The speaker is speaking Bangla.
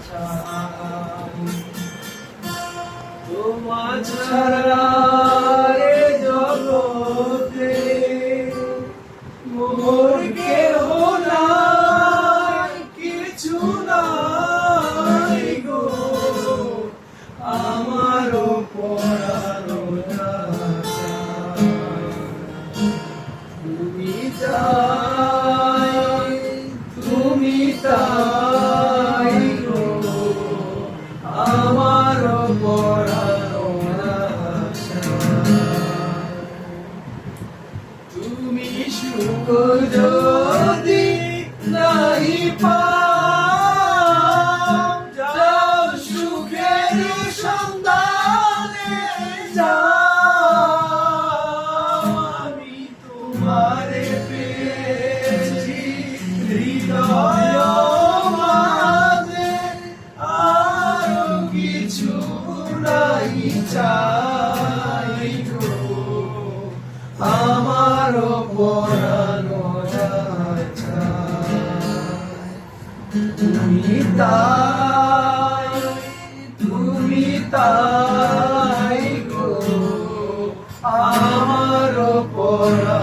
চাই। তোমার ছাড়া এ জগতে মোর কেহ নাই, কিছু নাই গো, আমারও পরানো চাই। তুমি তাই, তুমি তাই গো, আমারও পরানো চাই। তুমি সুখ যদি নাই পাও, যাও সুখের সন্ধানে যাও। আমি তোমারে পেয়েছি হৃদয় মাঝে, আর কিছু নাই চাই গো, আমারও পরানো চাই। তুমি তাই, তুমি তাই গো, আমারও পরানো